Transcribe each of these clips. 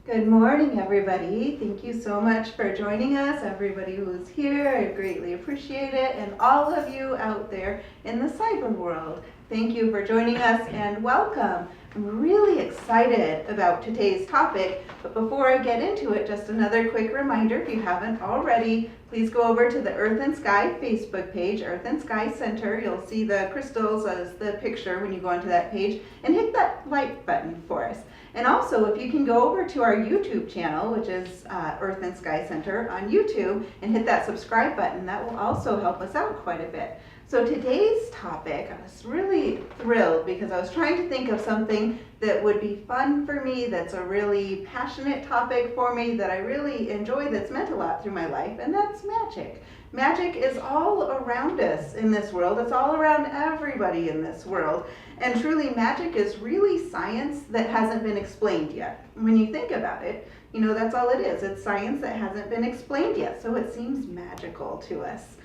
Good morning, everybody. Thank you so much for joining us. Everybody who is here, I greatly appreciate it. And all of you out there in the cyber world, thank you for joining us and welcome. I'm really excited about today's topic, but before I get into it, just another quick reminder, if you haven't already, please go over to the Earth and Sky Facebook page, Earth and Sky Center. You'll see the crystals as the picture when you go onto that page, and hit that like button for us. And also, if you can go over to our YouTube channel, which is Earth and Sky Center on YouTube, and hit that subscribe button, that will also help us out quite a bit. So today's topic, I was really thrilled because I was trying to think of something that would be fun for me, that's a really passionate topic for me, that I really enjoy, that's meant a lot through my life, and that's magic. Magic is all around us in this world. It's all around everybody in this world. And truly, magic is really science that hasn't been explained yet. When you think about it, you know, that's all it is. It's science that hasn't been explained yet, so it seems magical to us.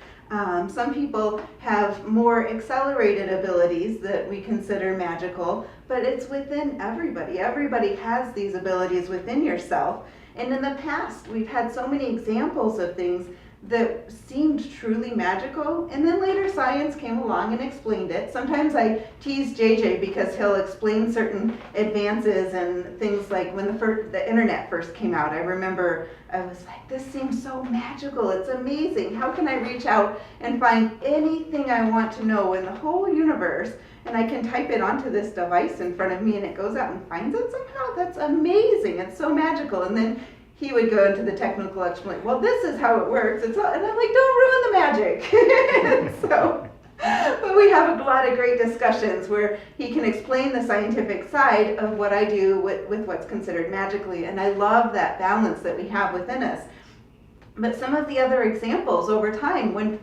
Some people have more accelerated abilities that we consider magical, but it's within everybody. Everybody has these abilities within yourself. And in the past, we've had so many examples of things that seemed truly magical, and then later science came along and explained it. Sometimes I tease JJ because he'll explain certain advances and things like when the internet first came out. I remember I was like, this seems so magical, it's amazing. How can I reach out and find anything I want to know in the whole universe, and I can type it onto this device in front of me and it goes out and finds it somehow? That's amazing, it's so magical. And then he would go into the technical explanation. Well, this is how it works. And I'm like, don't ruin the magic. But we have a lot of great discussions where he can explain the scientific side of what I do with what's considered magically. And I love that balance that we have within us. But some of the other examples over time, when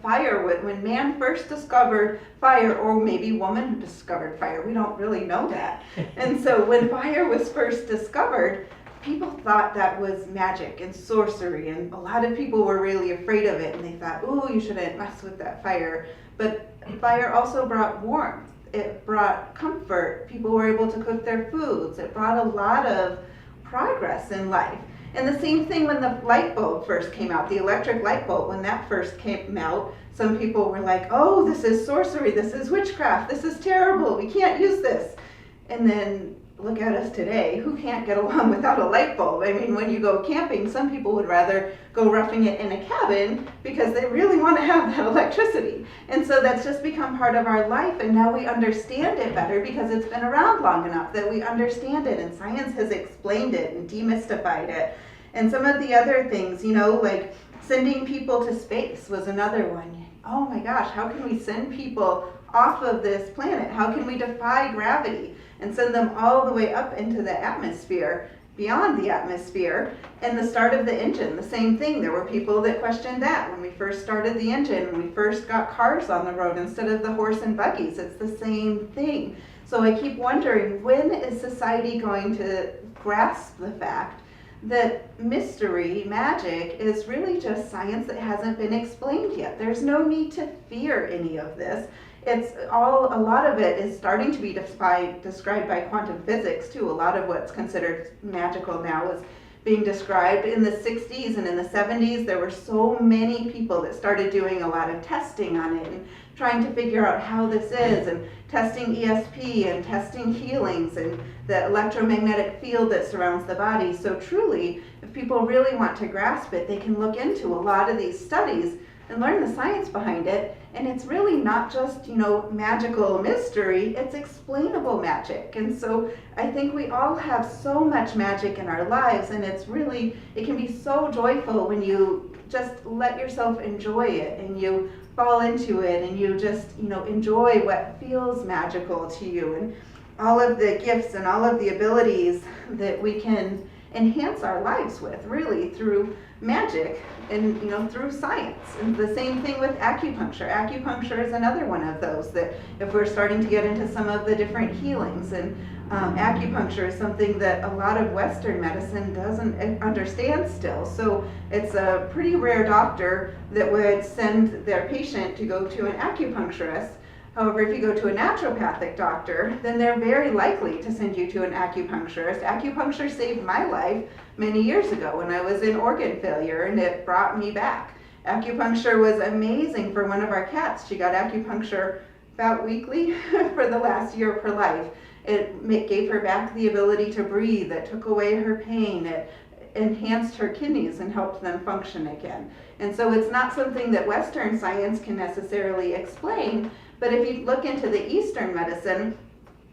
man first discovered fire, or maybe woman discovered fire, we don't really know that. And so when fire was first discovered, people thought that was magic and sorcery, and a lot of people were really afraid of it, and they thought, ooh, you shouldn't mess with that fire. But fire also brought warmth. It brought comfort. People were able to cook their foods. It brought a lot of progress in life. And the same thing when the light bulb first came out, the electric light bulb, when that first came out, some people were like, oh, this is sorcery, this is witchcraft, this is terrible, we can't use this. And then look at us today. Who can't get along without a light bulb? I mean, when you go camping, some people would rather go roughing it in a cabin because they really want to have that electricity. And so that's just become part of our life, and now we understand it better because it's been around long enough that we understand it, and science has explained it and demystified it. And some of the other things, you know, like sending people to space was another one. Oh my gosh, how can we send people off of this planet? How can we defy gravity and send them all the way up into the atmosphere, beyond the atmosphere? And the start of the engine, the same thing. There were people that questioned that when we first started the engine, when we first got cars on the road instead of the horse and buggies. It's the same thing. So I keep wondering, when is society going to grasp the fact that mystery, magic, is really just science that hasn't been explained yet? There's no need to fear any of this. A lot of it is starting to be described by quantum physics too. A lot of what's considered magical now is being described. In the 60s and in the 70s, there were so many people that started doing a lot of testing on it and trying to figure out how this is, and testing ESP and testing healings and the electromagnetic field that surrounds the body. So truly, if people really want to grasp it, they can look into a lot of these studies and learn the science behind it. And it's really not just, you know, magical mystery, it's explainable magic. And so I think we all have so much magic in our lives, and it can be so joyful when you just let yourself enjoy it and you fall into it and you just, you know, enjoy what feels magical to you, and all of the gifts and all of the abilities that we can enhance our lives with, really, through magic and, you know, through science. And the same thing with acupuncture. Acupuncture is another one of those that, if we're starting to get into some of the different healings, and acupuncture is something that a lot of Western medicine doesn't understand still. So it's a pretty rare doctor that would send their patient to go to an acupuncturist. However, if you go to a naturopathic doctor, then they're very likely to send you to an acupuncturist. Acupuncture saved my life many years ago when I was in organ failure, and it brought me back. Acupuncture was amazing for one of our cats. She got acupuncture about weekly for the last year of her life. It gave her back the ability to breathe. It took away her pain. It enhanced her kidneys and helped them function again. And so it's not something that Western science can necessarily explain, but if you look into the Eastern medicine,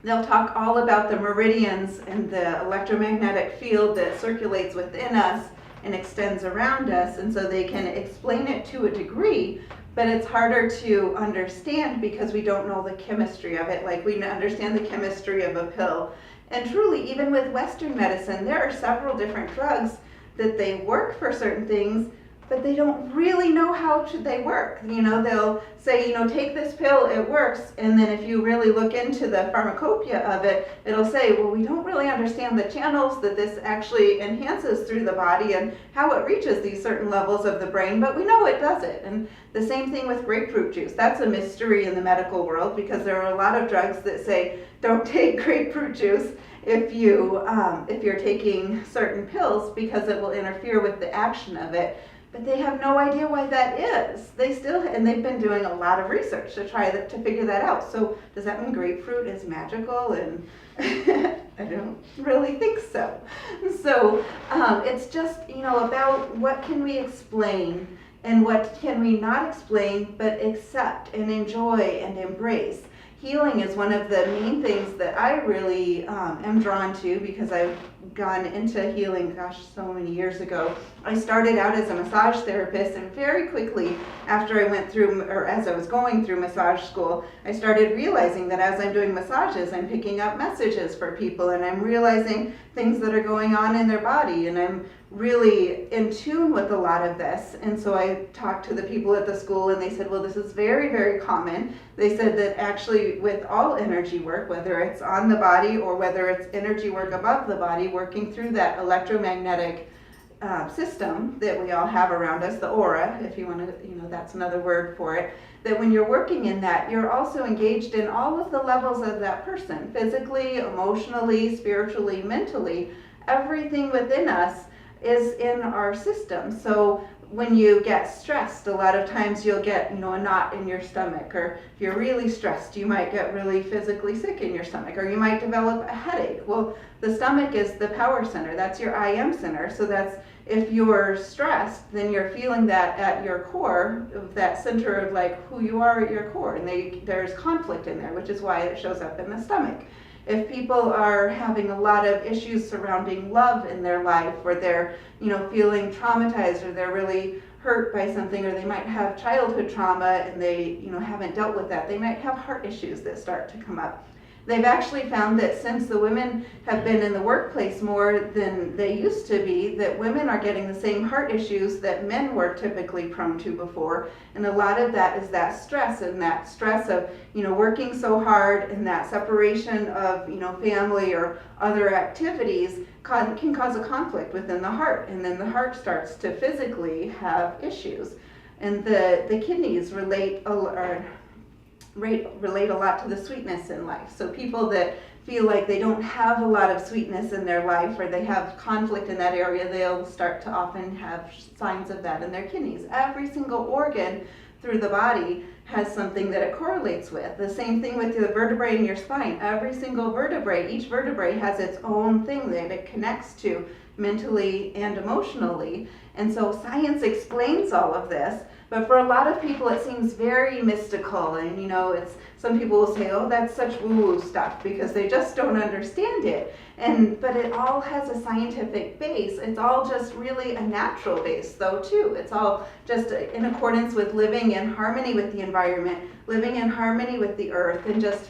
they'll talk all about the meridians and the electromagnetic field that circulates within us and extends around us, and so they can explain it to a degree, but it's harder to understand because we don't know the chemistry of it, like we understand the chemistry of a pill. And truly, even with Western medicine, there are several different drugs that they work for certain things, but they don't really know how they work. You know, they'll say, you know, take this pill, it works, and then if you really look into the pharmacopoeia of it, it'll say, well, we don't really understand the channels that this actually enhances through the body and how it reaches these certain levels of the brain, but we know it does it. And the same thing with grapefruit juice. That's a mystery in the medical world because there are a lot of drugs that say, don't take grapefruit juice if you're taking certain pills because it will interfere with the action of it. But they have no idea why that is. And they've been doing a lot of research to try to figure that out. So does that mean grapefruit is magical? And I don't really think so. So it's just, you know, about what can we explain and what can we not explain, but accept and enjoy and embrace. Healing is one of the main things that I really am drawn to because I've gone into healing, gosh, so many years ago. I started out as a massage therapist, and very quickly after I went through, or as I was going through massage school, I started realizing that as I'm doing massages, I'm picking up messages for people, and I'm realizing things that are going on in their body, and I'm really in tune with a lot of this. And so I talked to the people at the school, and they said, well, this is very, very common. They said that actually with all energy work, whether it's on the body or whether it's energy work above the body, working through that electromagnetic system that we all have around us, the aura, if you want to, you know, that's another word for it, that when you're working in that, you're also engaged in all of the levels of that person, physically, emotionally, spiritually, mentally. Everything within us is in our system. So when you get stressed, a lot of times you'll get, you know, a knot in your stomach, or if you're really stressed, you might get really physically sick in your stomach, or you might develop a headache. Well, the stomach is the power center. That's your I am center. So that's, if you're stressed, then you're feeling that at your core, of that center of like who you are at your core, and there's conflict in there, which is why it shows up in the stomach. If people are having a lot of issues surrounding love in their life, or they're, you know, feeling traumatized, or they're really hurt by something, or they might have childhood trauma and they, you know, haven't dealt with that, they might have heart issues that start to come up. They've actually found that since the women have been in the workplace more than they used to be, that women are getting the same heart issues that men were typically prone to before. And a lot of that is that stress, and that stress of, you know, working so hard, and that separation of, you know, family or other activities can cause a conflict within the heart. And then the heart starts to physically have issues. And the kidneys relate a lot to the sweetness in life. So people that feel like they don't have a lot of sweetness in their life, or they have conflict in that area, they'll start to often have signs of that in their kidneys. Every single organ through the body has something that it correlates with. The same thing with the vertebrae in your spine. Every single vertebrae, each vertebrae has its own thing that it connects to mentally and emotionally. And so science explains all of this, but for a lot of people it seems very mystical, and, you know, some people will say, oh, that's such woo-woo stuff, because they just don't understand it. But it all has a scientific base. It's all just really a natural base though too. It's all just in accordance with living in harmony with the environment, living in harmony with the earth, and just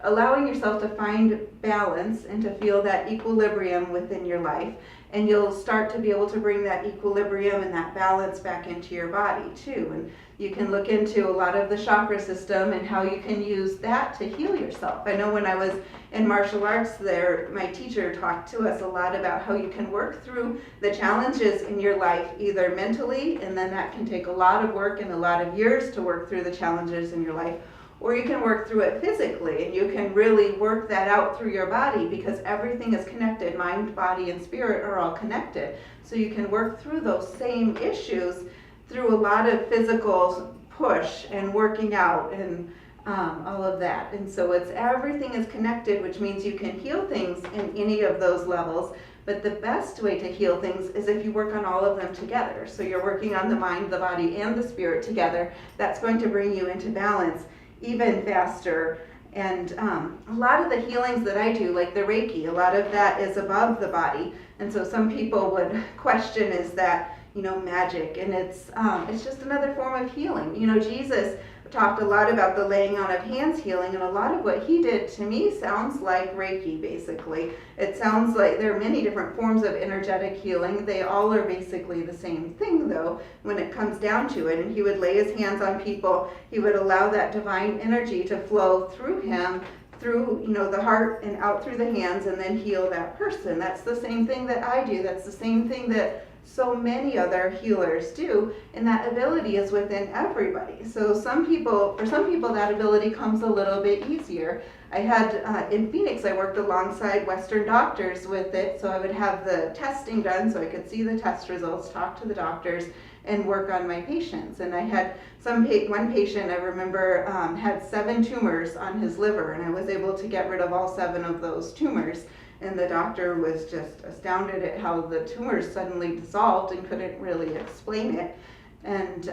allowing yourself to find balance and to feel that equilibrium within your life. And you'll start to be able to bring that equilibrium and that balance back into your body too. And you can look into a lot of the chakra system and how you can use that to heal yourself. I know when I was in martial arts there, my teacher talked to us a lot about how you can work through the challenges in your life, either mentally, and then that can take a lot of work and a lot of years to work through the challenges in your life, or you can work through it physically, and you can really work that out through your body, because everything is connected. Mind, body, and spirit are all connected. So you can work through those same issues through a lot of physical push and working out and all of that. And so everything is connected, which means you can heal things in any of those levels. But the best way to heal things is if you work on all of them together. So you're working on the mind, the body, and the spirit together. That's going to bring you into balance even faster. And a lot of the healings that I do, like the Reiki, a lot of that is above the body. And so some people would question, is that, magic? And it's just another form of healing. Jesus talked a lot about the laying on of hands healing, and a lot of what he did to me sounds like Reiki, basically. It sounds like there are many different forms of energetic healing. They all are basically the same thing, though, when it comes down to it. And he would lay his hands on people. He would allow that divine energy to flow through him, through the heart and out through the hands, and then heal that person. That's the same thing that I do. That's the same thing that so many other healers do, and that ability is within everybody. So for some people that ability comes a little bit easier. I had in Phoenix, I worked alongside Western doctors with it, so I would have the testing done so I could see the test results, talk to the doctors, and work on my patients. And I had one patient I remember had 7 tumors on his liver, and I was able to get rid of all 7 of those tumors. And the doctor was just astounded at how the tumors suddenly dissolved and couldn't really explain it. And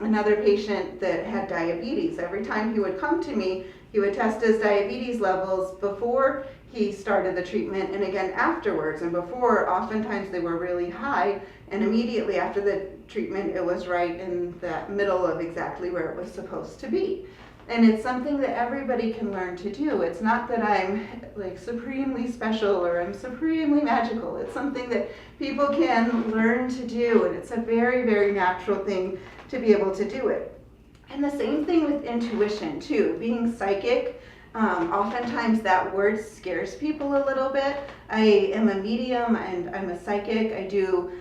another patient that had diabetes, every time he would come to me, he would test his diabetes levels before he started the treatment and again afterwards. And before, oftentimes they were really high, and immediately after the treatment, it was right in that middle of exactly where it was supposed to be. And it's something that everybody can learn to do. It's not that I'm like supremely special or I'm supremely magical. It's something that people can learn to do, and it's a very, very natural thing to be able to do it. And the same thing with intuition too. Being psychic, oftentimes that word scares people a little bit. I am a medium and I'm a psychic. I do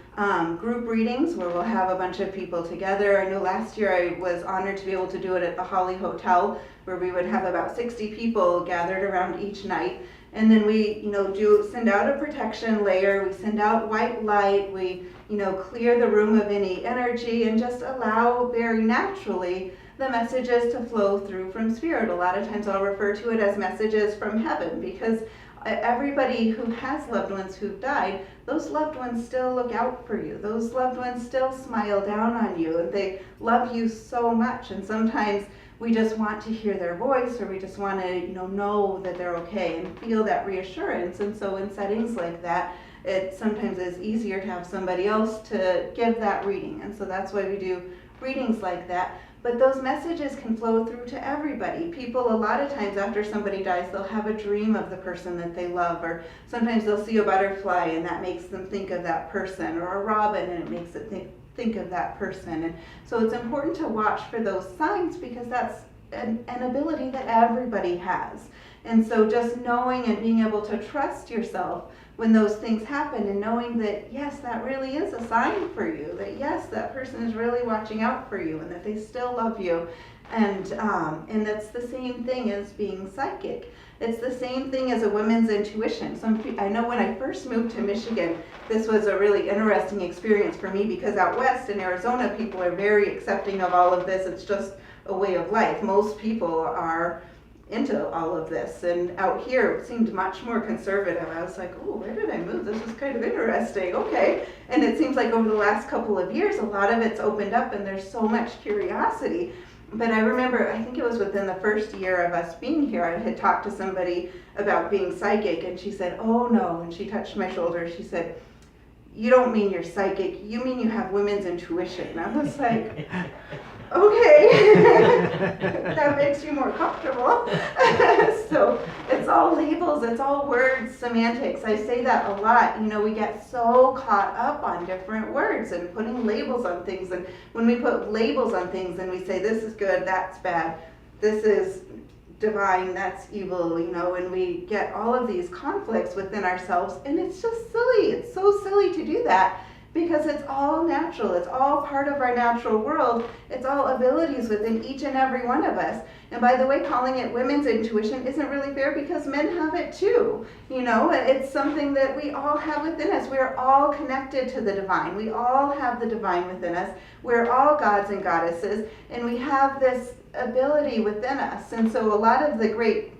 group readings where we'll have a bunch of people together. I know last year I was honored to be able to do it at the Holly Hotel, where we would have about 60 people gathered around each night. And then we, do send out a protection layer. We send out white light. We, clear the room of any energy and just allow very naturally the messages to flow through from spirit. A lot of times I'll refer to it as messages from heaven, because everybody who has loved ones who've died, those loved ones still look out for you. Those loved ones still smile down on you, and they love you so much. And sometimes we just want to hear their voice, or we just want to, know that they're okay and feel that reassurance. And so in settings like that, it sometimes is easier to have somebody else to give that reading. And so that's why we do readings like that. But those messages can flow through to everybody. People, a lot of times after somebody dies, they'll have a dream of the person that they love, or sometimes they'll see a butterfly and that makes them think of that person, or a robin and it makes it think of that person. And so it's important to watch for those signs, because that's an ability that everybody has. And so just knowing and being able to trust yourself when those things happen, and knowing that, yes, that really is a sign for you, that yes, that person is really watching out for you and that they still love you. And that's the same thing as being psychic. It's the same thing as a woman's intuition. I know when I first moved to Michigan, this was a really interesting experience for me, because out west in Arizona, people are very accepting of all of this. It's just a way of life. Most people are into all of this, and out here it seemed much more conservative. I was like, oh, where did I move? This is kind of interesting. Okay. And it seems like over the last couple of years, a lot of it's opened up and there's so much curiosity. But I remember, I think it was within the first year of us being here, I had talked to somebody about being psychic, and she said, oh no, and she touched my shoulder. She said, you don't mean you're psychic, you mean you have women's intuition. And I was like, okay, that makes you more comfortable. So it's all labels, it's all words, semantics. I say that a lot. We get so caught up on different words and putting labels on things. And when we put labels on things and we say this is good, that's bad, this is divine, that's evil, and we get all of these conflicts within ourselves, and it's just silly. It's so silly to do that, because it's all natural. It's all part of our natural world. It's all abilities within each and every one of us. And by the way, calling it women's intuition isn't really fair because men have it too. It's something that we all have within us. We're all connected to the divine. We all have the divine within us. We're all gods and goddesses, and we have this ability within us. And so a lot of the great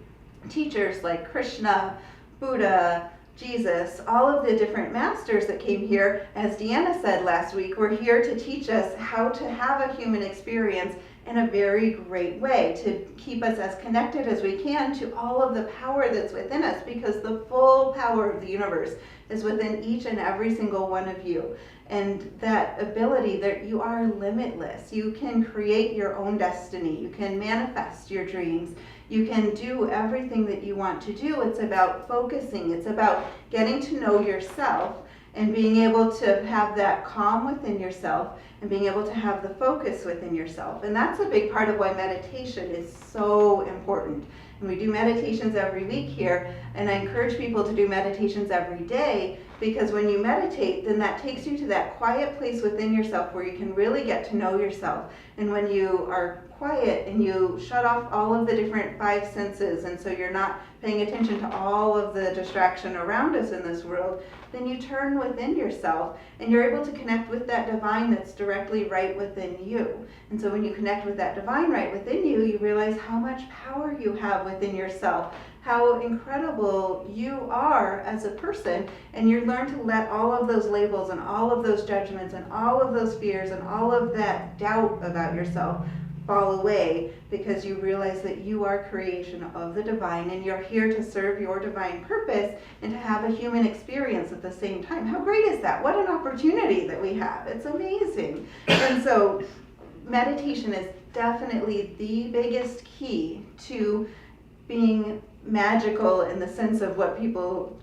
teachers like Krishna, Buddha, Jesus, all of the different masters that came here, as Deanna said last week, were here to teach us how to have a human experience in a very great way, to keep us as connected as we can to all of the power that's within us, because the full power of the universe is within each and every single one of you. And that ability that you are limitless. You can create your own destiny. You can manifest your dreams. You can do everything that you want to do. It's about focusing. It's about getting to know yourself and being able to have that calm within yourself and being able to have the focus within yourself. And that's a big part of why meditation is so important. And we do meditations every week here, and I encourage people to do meditations every day, because when you meditate, then that takes you to that quiet place within yourself where you can really get to know yourself. And when you are quiet and you shut off all of the different five senses, and so you're not paying attention to all of the distraction around us in this world, then you turn within yourself and you're able to connect with that divine that's directly right within you. And so when you connect with that divine right within you, you realize how much power you have within yourself, how incredible you are as a person, and you learn to let all of those labels and all of those judgments and all of those fears and all of that doubt about yourself fall away, because you realize that you are creation of the divine and you're here to serve your divine purpose and to have a human experience at the same time. How great is that? What an opportunity that we have. It's amazing. And so meditation is definitely the biggest key to being magical in the sense of what people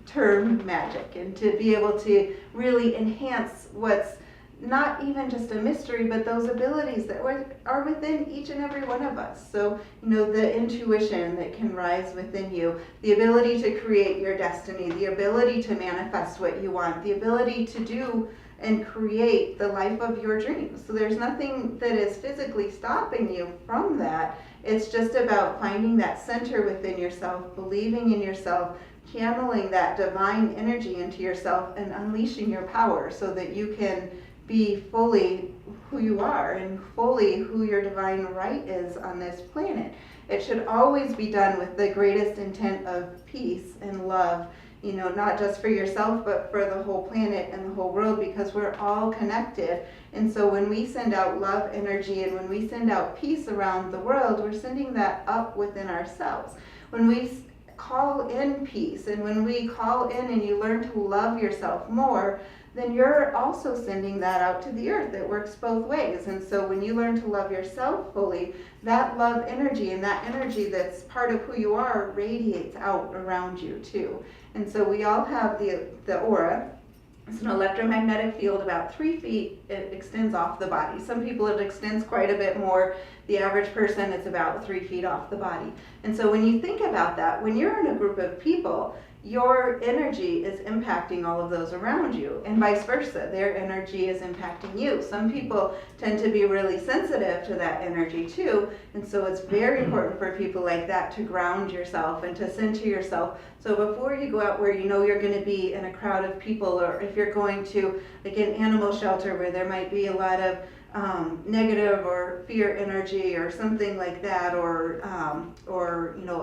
term magic, and to be able to really enhance what's not even just a mystery, but those abilities that are within each and every one of us. So, the intuition that can rise within you, the ability to create your destiny, the ability to manifest what you want, the ability to do and create the life of your dreams. So there's nothing that is physically stopping you from that. It's just about finding that center within yourself, believing in yourself, channeling that divine energy into yourself, and unleashing your power so that you can be fully who you are and fully who your divine right is on this planet. It should always be done with the greatest intent of peace and love, not just for yourself, but for the whole planet and the whole world, because we're all connected. And so when we send out love energy and when we send out peace around the world, we're sending that up within ourselves. When we call in peace and when we call in and you learn to love yourself more, then you're also sending that out to the earth. It works both ways. And so when you learn to love yourself fully, that love energy and that energy that's part of who you are radiates out around you too. And so we all have the aura. It's an electromagnetic field about 3 feet. It extends off the body. Some people it extends quite a bit more. The average person, it's about 3 feet off the body. And so when you think about that, when you're in a group of people, your energy is impacting all of those around you, and vice versa. Their energy is impacting you. Some people tend to be really sensitive to that energy too, and so it's very important for people like that to ground yourself and to center yourself. So before you go out where you're going to be in a crowd of people, or if you're going to like an animal shelter where there might be a lot of negative or fear energy or something like that, or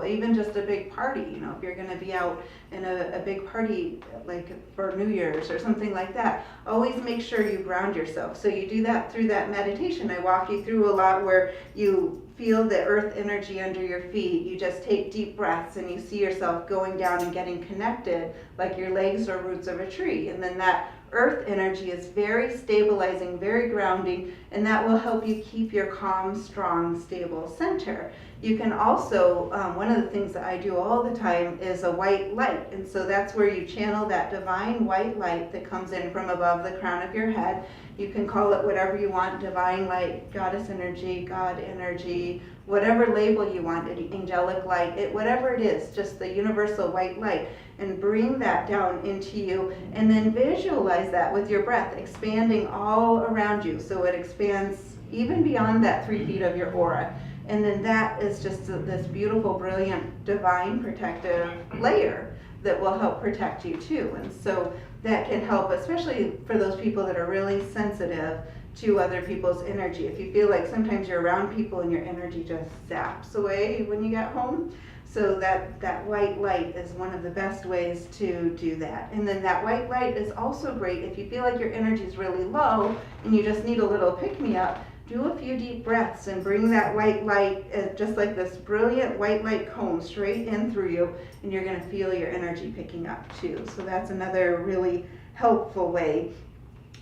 even just a big party, if you're going to be out in a big party like for New Year's or something like that, always make sure you ground yourself. So you do that through that meditation. I walk you through a lot where you feel the earth energy under your feet. You just take deep breaths and you see yourself going down and getting connected like your legs are roots of a tree, and then that earth energy is very stabilizing, very grounding, and that will help you keep your calm, strong, stable center. You can also, one of the things that I do all the time is a white light, and so that's where you channel that divine white light that comes in from above the crown of your head. You can call it whatever you want, divine light, goddess energy, God energy, whatever label you want, angelic light, whatever it is, just the universal white light, and bring that down into you, and then visualize that with your breath expanding all around you. So it expands even beyond that 3 feet of your aura, And then that is just this beautiful, brilliant, divine protective layer that will help protect you too. And so that can help, especially for those people that are really sensitive to other people's energy. If you feel like sometimes you're around people and your energy just zaps away when you get home, so that white light is one of the best ways to do that. And then that white light is also great if you feel like your energy is really low and you just need a little pick-me-up. Do a few deep breaths and bring that white light, just like this brilliant white light cone, straight in through you, and you're going to feel your energy picking up too. So that's another really helpful way.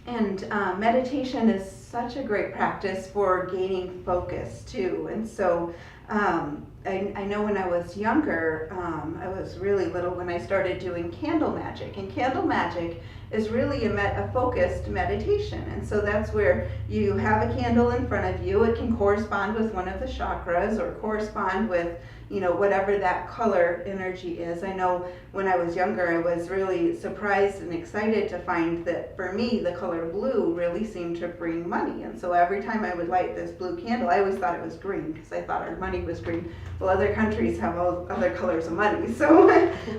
And meditation is such a great practice for gaining focus too. And so I know when I was younger, I was really little when I started doing candle magic. And candle magic is really a focused meditation. And so that's where you have a candle in front of you. It can correspond with one of the chakras or correspond with, whatever that color energy is. I know when I was younger, I was really surprised and excited to find that for me, the color blue really seemed to bring money. And so every time I would light this blue candle, I always thought it was green because I thought our money was green. Well, other countries have all other colors of money. So,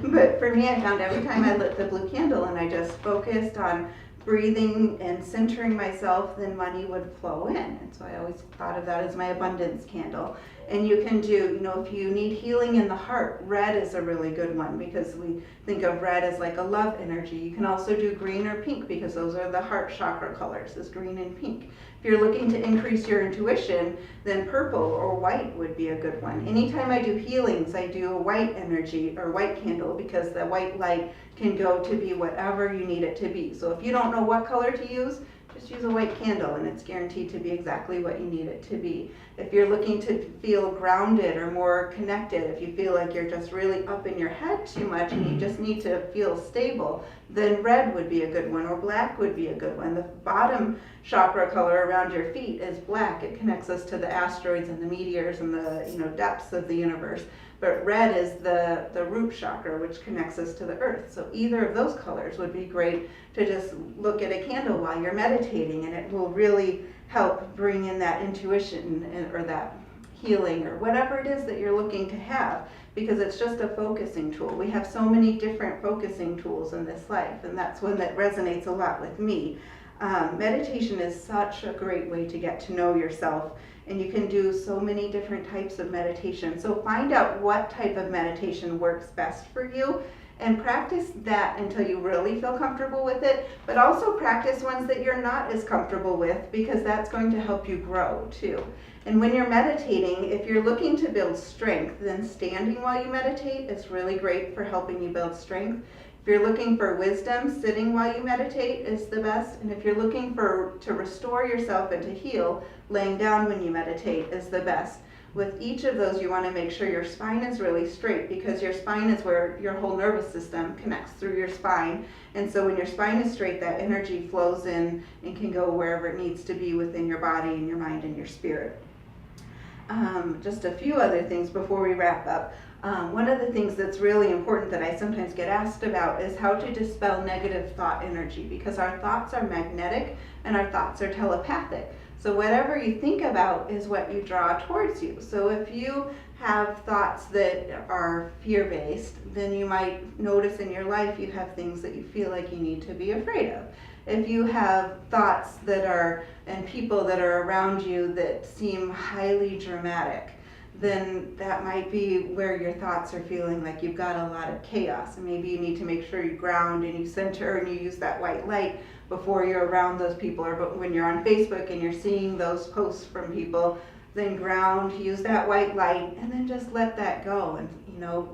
but for me, I found every time I lit the blue candle and I just focused on breathing and centering myself, then money would flow in. And so I always thought of that as my abundance candle. And you can do, if you need healing in the heart, red is a really good one because we think of red as like a love energy. You can also do green or pink because those are the heart chakra colors, is green and pink. If you're looking to increase your intuition, then purple or white would be a good one. Anytime I do healings, I do a white energy or white candle because the white light can go to be whatever you need it to be. So if you don't know what color to use, just use a white candle and it's guaranteed to be exactly what you need it to be. If you're looking to feel grounded or more connected, if you feel like you're just really up in your head too much and you just need to feel stable, then red would be a good one or black would be a good one. The bottom chakra color around your feet is black. It connects us to the asteroids and the meteors and the depths of the universe. But red is the root chakra, which connects us to the earth. So either of those colors would be great to just look at a candle while you're meditating, and it will really help bring in that intuition or that healing or whatever it is that you're looking to have, because it's just a focusing tool. We have so many different focusing tools in this life, and that's one that resonates a lot with me. Meditation is such a great way to get to know yourself, and you can do so many different types of meditation. So find out what type of meditation works best for you and practice that until you really feel comfortable with it, but also practice ones that you're not as comfortable with, because that's going to help you grow too. And when you're meditating, if you're looking to build strength, then standing while you meditate is really great for helping you build strength. If you're looking for wisdom, sitting while you meditate is the best. And if you're looking to restore yourself and to heal, laying down when you meditate is the best. With each of those, you want to make sure your spine is really straight, because your spine is where your whole nervous system connects through your spine. And so when your spine is straight, that energy flows in and can go wherever it needs to be within your body and your mind and your spirit. Just a few other things before we wrap up. One of the things that's really important that I sometimes get asked about is how to dispel negative thought energy, because our thoughts are magnetic and our thoughts are telepathic. So whatever you think about is what you draw towards you. So if you have thoughts that are fear-based, then you might notice in your life you have things that you feel like you need to be afraid of. If you have thoughts that are, and people that are around you that seem highly dramatic, then that might be where your thoughts are feeling like you've got a lot of chaos. And maybe you need to make sure you ground and you center and you use that white light before you're around those people, or when you're on Facebook and you're seeing those posts from people, then ground, use that white light, and then just let that go, and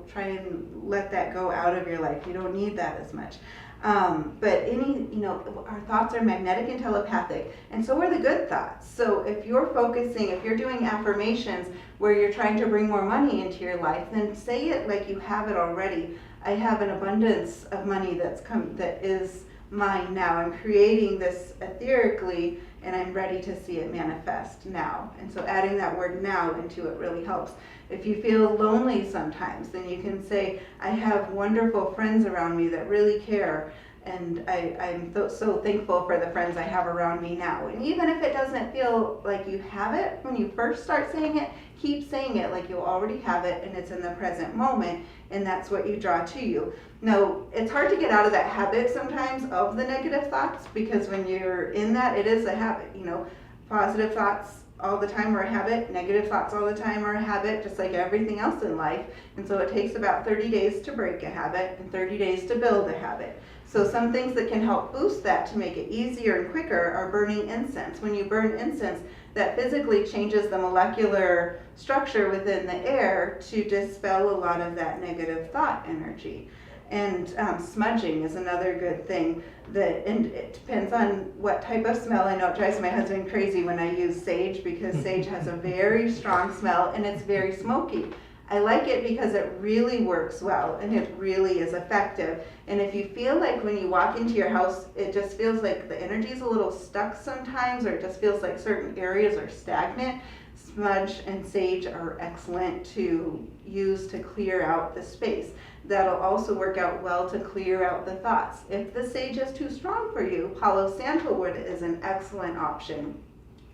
try and let that go out of your life. You don't need that as much. But our thoughts are magnetic and telepathic, and so are the good thoughts. So if you're doing affirmations where you're trying to bring more money into your life, then say it like you have it already. I have an abundance of money that is mine now. I'm creating this etherically, and I'm ready to see it manifest now. And so adding that word now into it really helps. If you feel lonely sometimes, then you can say, I have wonderful friends around me that really care, And I'm so thankful for the friends I have around me now. And even if it doesn't feel like you have it when you first start saying it, keep saying it like you already have it and it's in the present moment, and that's what you draw to you. Now, it's hard to get out of that habit sometimes of the negative thoughts, because when you're in that, it is a habit. You know, positive thoughts all the time are a habit, negative thoughts all the time are a habit, just like everything else in life. And so it takes about 30 days to break a habit and 30 days to build a habit. So some things that can help boost that to make it easier and quicker are burning incense. When you burn incense, that physically changes the molecular structure within the air to dispel a lot of that negative thought energy. And smudging is another good thing. And it depends on what type of smell. I know it drives my husband crazy when I use sage, because sage has a very strong smell and it's very smoky. I like it because it really works well and it really is effective. And if you feel like when you walk into your house, it just feels like the energy is a little stuck sometimes, or it just feels like certain areas are stagnant, smudge and sage are excellent to use to clear out the space. That'll also work out well to clear out the thoughts. If the sage is too strong for you, Palo Santo wood is an excellent option.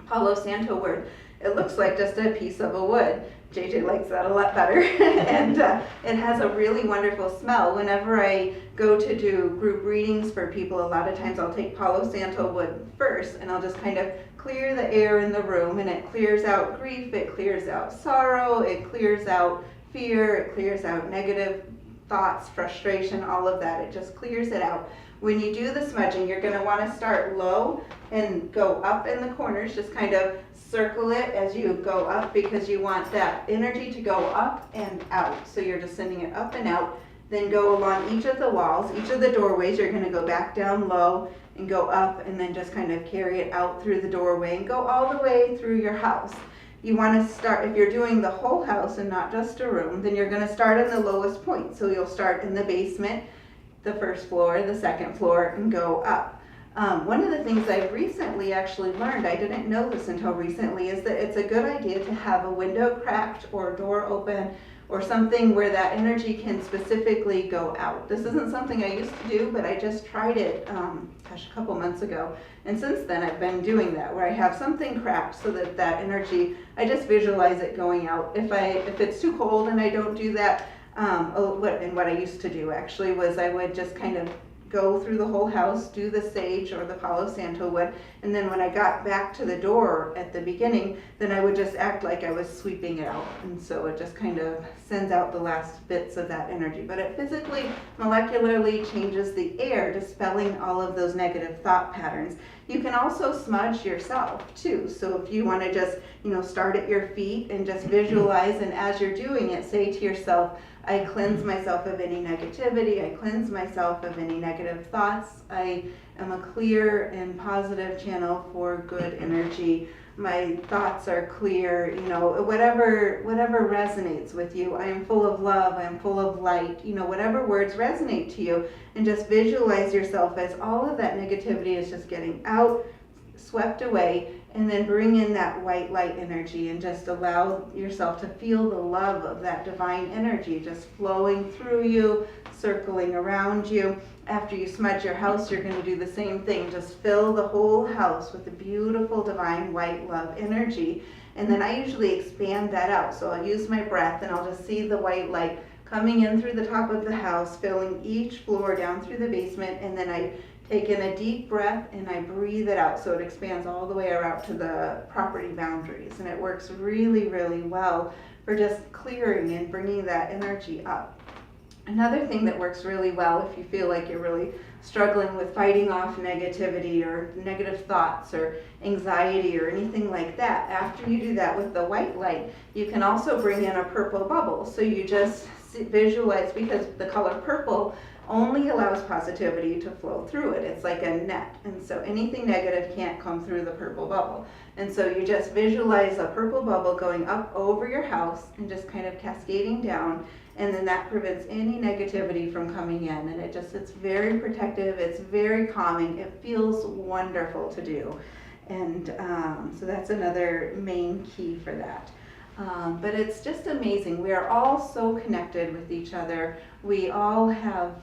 Palo Santo wood, it looks like just a piece of a wood. JJ likes that a lot better. And it has a really wonderful smell. Whenever I go to do group readings for people, a lot of times I'll take Palo Santo wood first, and I'll just kind of clear the air in the room, and it clears out grief, it clears out sorrow, it clears out fear, it clears out negative thoughts, frustration, all of that. It just clears it out. When you do the smudging, you're going to want to start low and go up in the corners. Just kind of circle it as you go up, because you want that energy to go up and out. So you're just sending it up and out. Then go along each of the walls, each of the doorways. You're going to go back down low and go up, and then just kind of carry it out through the doorway and go all the way through your house. You want to start, if you're doing the whole house and not just a room, then you're going to start in the lowest point. So you'll start in the basement, the first floor, the second floor, and go up. One of the things I've recently actually learned, I didn't know this until recently, is that it's a good idea to have a window cracked or a door open or something where that energy can specifically go out. This isn't something I used to do, but I just tried it, a couple months ago. And since then I've been doing that, where I have something cracked so that that energy, I just visualize it going out. If it's too cold and I don't do that, what I used to do actually was I would just kind of go through the whole house, do the sage or the Palo Santo wood, and then when I got back to the door at the beginning, then I would just act like I was sweeping it out. And so it just kind of sends out the last bits of that energy. But it physically, molecularly changes the air, dispelling all of those negative thought patterns. You can also smudge yourself too. So if you want to just, start at your feet and just visualize, and as you're doing it, say to yourself, I cleanse myself of any negativity. I cleanse myself of any negative thoughts. I am a clear and positive channel for good energy. My thoughts are clear, whatever resonates with you. I am full of love. I am full of light. Whatever words resonate to you, and just visualize yourself as all of that negativity is just getting out, swept away, and then bring in that white light energy and just allow yourself to feel the love of that divine energy just flowing through you, circling around you. After you smudge your house, you're going to do the same thing. Just fill the whole house with the beautiful divine white love energy. And then I usually expand that out. So I'll use my breath and I'll just see the white light coming in through the top of the house, filling each floor down through the basement, and then I take in a deep breath and I breathe it out so it expands all the way out to the property boundaries. And it works really, really well for just clearing and bringing that energy up. Another thing that works really well if you feel like you're really struggling with fighting off negativity or negative thoughts or anxiety or anything like that, after you do that with the white light, you can also bring in a purple bubble. So you just visualize, because the color purple only allows positivity to flow through it. It's like a net, and so anything negative can't come through the purple bubble. And so you just visualize a purple bubble going up over your house and just kind of cascading down, and then that prevents any negativity from coming in. And it's very protective, it's very calming, it feels wonderful to do. And so that's another main key for that. But it's just amazing. We are all so connected with each other. We all have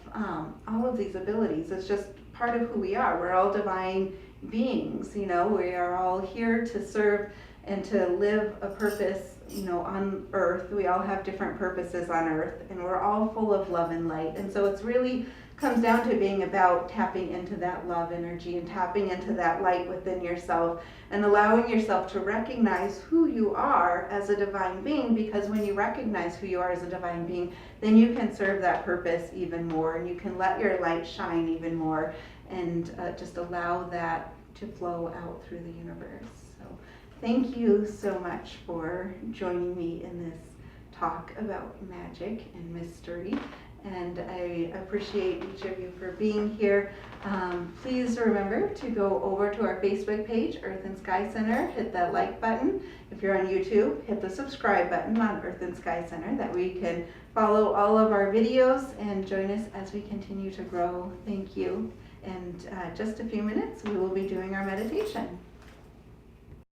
all of these abilities. It's just part of who we are. We're all divine beings, you know. We are all here to serve and to live a purpose, you know, on earth. We all have different purposes on earth, and we're all full of love and light. And so it's really comes down to being about tapping into that love energy and tapping into that light within yourself and allowing yourself to recognize who you are as a divine being, because when you recognize who you are as a divine being, then you can serve that purpose even more, and you can let your light shine even more, and just allow that to flow out through the universe. So thank you so much for joining me in this talk about magic and mystery. And I appreciate each of you for being here. Please remember to go over to our Facebook page, Earth and Sky Center, hit that like button. If you're on YouTube, hit the subscribe button on Earth and Sky Center, that we can follow all of our videos and join us as we continue to grow. Thank you. And just a few minutes, we will be doing our meditation.